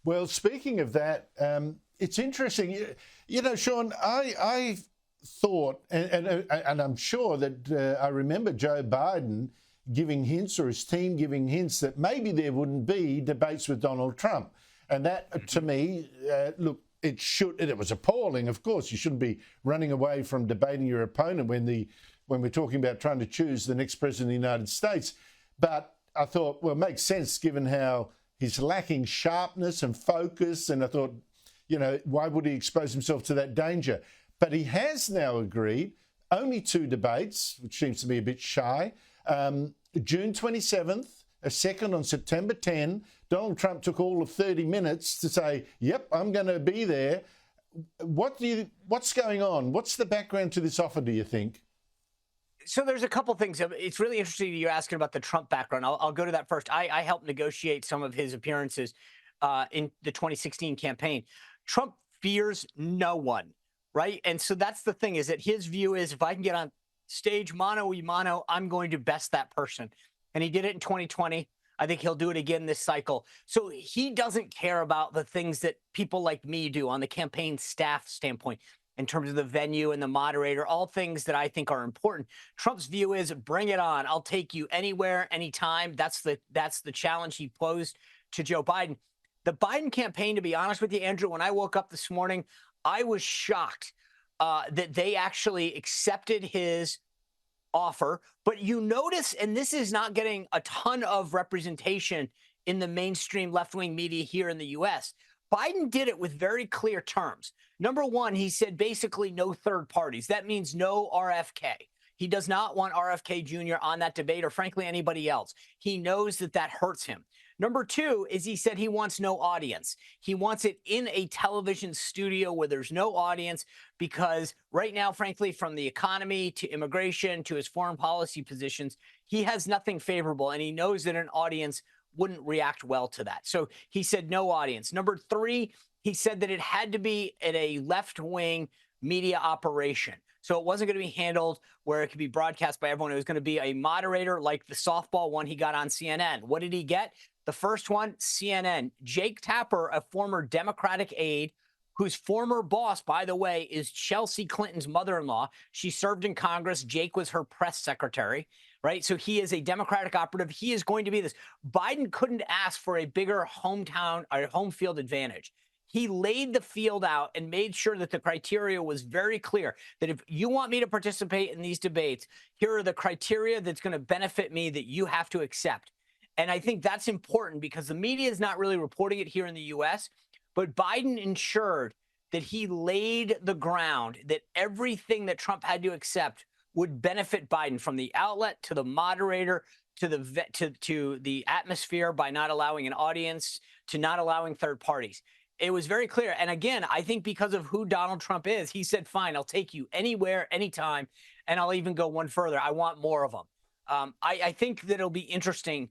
Well, speaking of that, it's interesting. Sean, I thought, and I'm sure that I remember Joe Biden giving hints, or his team giving hints, that maybe there wouldn't be debates with Donald Trump. And that, to me, look, it was appalling. Of course, you shouldn't be running away from debating your opponent when we're talking about trying to choose the next president of the United States. But I thought, well, it makes sense given how he's lacking sharpness and focus. And I thought, why would he expose himself to that danger? But he has now agreed only 2 debates, which seems to be a bit shy. June 27th, a second on September 10. Donald Trump took all of 30 minutes to say, yep, I'm going to be there. What's going on? What's the background to this offer, do you think? So there's a couple things. It's really interesting you're asking about the Trump background. I'll go to that first. I helped negotiate some of his appearances in the 2016 campaign. Trump fears no one, right? And so that's the thing, is that his view is, if I can get on stage mano a mano, I'm going to best that person. And he did it in 2020. I think he'll do it again this cycle. So he doesn't care about the things that people like me do on the campaign staff standpoint, in terms of the venue and the moderator, all things that I think are important. Trump's view is, bring it on. I'll take you anywhere, anytime. That's the challenge he posed to Joe Biden. The Biden campaign, to be honest with you, Andrew, when I woke up this morning, I was shocked that they actually accepted his offer. But you notice, and this is not getting a ton of representation in the mainstream left-wing media here in the U.S., Biden did it with very clear terms. Number one, he said basically no third parties. That means no RFK. He does not want RFK Jr. on that debate, or frankly, anybody else. He knows that hurts him. Number two is, he said he wants no audience. He wants it in a television studio where there's no audience, because right now, frankly, from the economy to immigration to his foreign policy positions, he has nothing favorable, and he knows that an audience wouldn't react well to that. So he said no audience. Number three, he said that it had to be in a left-wing media operation. So it wasn't going to be handled where it could be broadcast by everyone. It was going to be a moderator like the softball one he got on CNN. What did he get? The first one, CNN. Jake Tapper, a former Democratic aide, whose former boss, by the way, is Chelsea Clinton's mother-in-law. She served in Congress. Jake was her press secretary, right? So he is a Democratic operative. He is going to be this. Biden couldn't ask for a bigger hometown or home field advantage. He laid the field out and made sure that the criteria was very clear, that if you want me to participate in these debates, here are the criteria that's going to benefit me that you have to accept. And I think that's important, because the media is not really reporting it here in the U.S., but Biden ensured that he laid the ground that everything that Trump had to accept would benefit Biden, from the outlet to the moderator to the atmosphere, by not allowing an audience, to not allowing third parties. It was very clear. And again, I think because of who Donald Trump is, he said, fine, I'll take you anywhere, anytime. And I'll even go one further. I want more of them. I think that it'll be interesting.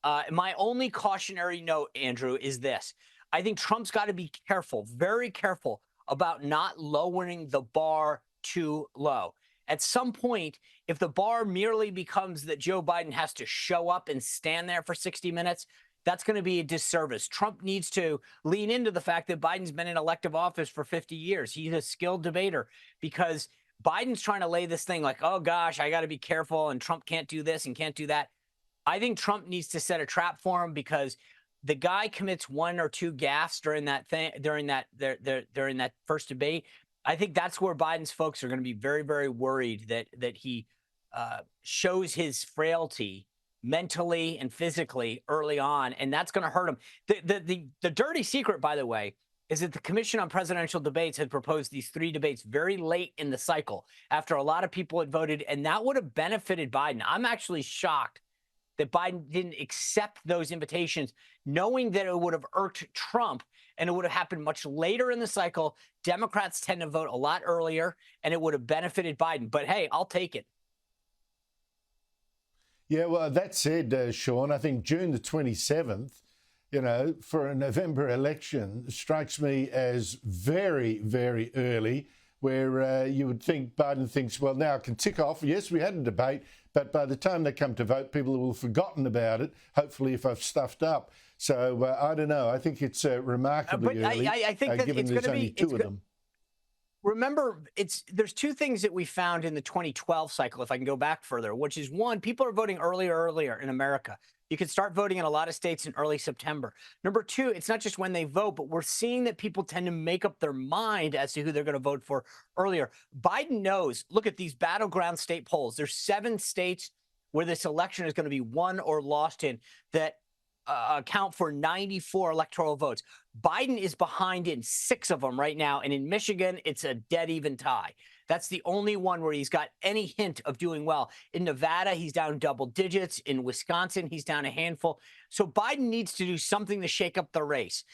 My only cautionary note, Andrew, is this. I think Trump's got to be careful, very careful, about not lowering the bar too low. At some point, if the bar merely becomes that Joe Biden has to show up and stand there for 60 minutes, that's going to be a disservice. Trump needs to lean into the fact that Biden's been in elective office for 50 years. He's a skilled debater, because Biden's trying to lay this thing like, oh, gosh, I got to be careful, and Trump can't do this and can't do that. I think Trump needs to set a trap for him, because the guy commits 1 or 2 gaffes during that first debate. I think that's where Biden's folks are going to be very, very worried that he shows his frailty mentally and physically early on, and that's going to hurt him. The dirty secret, by the way, is that the Commission on Presidential Debates had proposed these 3 debates very late in the cycle, after a lot of people had voted, and that would have benefited Biden. I'm actually shocked that Biden didn't accept those invitations, knowing that it would have irked Trump, and it would have happened much later in the cycle. Democrats tend to vote a lot earlier, and it would have benefited Biden. But hey, I'll take it. Yeah, well, that said, Sean, I think June the 27th, for a November election, strikes me as very, very early, where you would think Biden thinks, well, now I can tick off. Yes, we had a debate, but by the time they come to vote, people will have forgotten about it, hopefully, if I've stuffed up. So I don't know. I think it's remarkably But early, I think that given it's there's going to only be. two of them. Remember, there's two things that we found in the 2012 cycle, if I can go back further, which is one, people are voting earlier in America. You can start voting in a lot of states in early September. Number two, it's not just when they vote, but we're seeing that people tend to make up their mind as to who they're going to vote for earlier. Biden knows, look at these battleground state polls. There's 7 states where this election is going to be won or lost in that account for 94 electoral votes. Biden is behind in 6 of them right now. And in Michigan, it's a dead even tie. That's the only one where he's got any hint of doing well. In Nevada, he's down double digits. In Wisconsin, he's down a handful. So Biden needs to do something to shake up the race.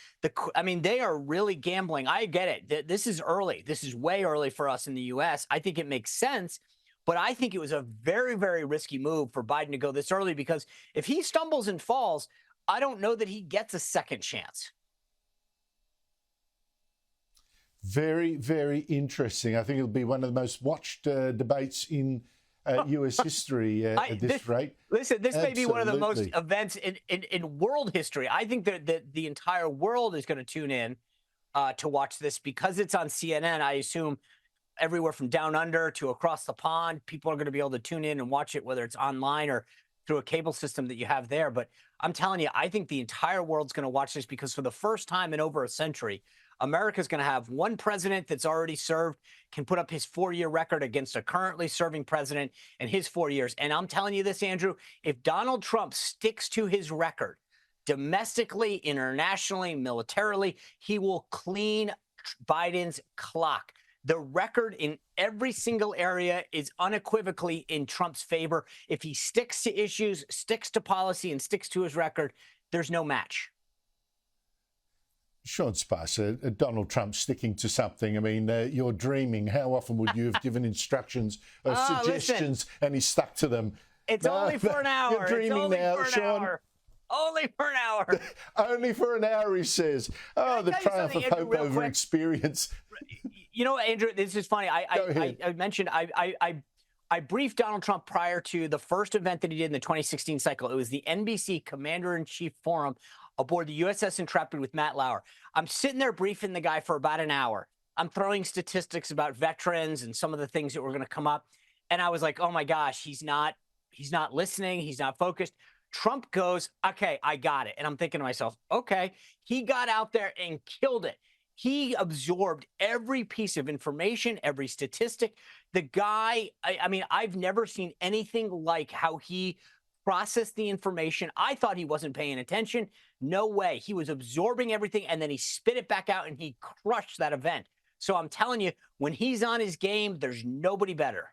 I mean, they are really gambling. I get it. This is early. This is way early for us in the U.S. I think it makes sense. But I think it was a very, very risky move for Biden to go this early, because if he stumbles and falls, I don't know that he gets a second chance. Very, very interesting. I think it'll be one of the most watched debates in U.S. history at this rate. Listen, this may be one of the most Absolutely. events in world history. I think that the entire world is going to tune in to watch this because it's on CNN. I assume everywhere from down under to across the pond, people are going to be able to tune in and watch it, whether it's online or through a cable system that you have there. But I'm telling you, I think the entire world's going to watch this because for the first time in over a century, America's going to have one president that's already served, can put up his 4-year record against a currently serving president in his 4 years. And I'm telling you this, Andrew, if Donald Trump sticks to his record domestically, internationally, militarily, he will clean Biden's clock. The record in every single area is unequivocally in Trump's favor. If he sticks to issues, sticks to policy, and sticks to his record, there's no match. Sean Spicer, Donald Trump sticking to something. I mean, you're dreaming. How often would you have given instructions or suggestions and he stuck to them? It's only for an hour. You're dreaming it's only now, for an Sean. hour. Only for an hour. Only for an hour, he says. Oh, the triumph of hope over experience. You know, Andrew, this is funny. I mentioned I briefed Donald Trump prior to the first event that he did in the 2016 cycle. It was the NBC Commander-in-Chief Forum aboard the USS Intrepid with Matt Lauer. I'm sitting there briefing the guy for about an hour. I'm throwing statistics about veterans and some of the things that were going to come up. And I was like, oh my gosh, he's not listening. He's not focused. Trump goes, okay, I got it. And I'm thinking to myself, okay, he got out there and killed it. He absorbed every piece of information, every statistic. The guy, I mean, I've never seen anything like how he processed the information. I thought he wasn't paying attention. No way. He was absorbing everything, and then he spit it back out, and he crushed that event. So I'm telling you, when he's on his game, there's nobody better.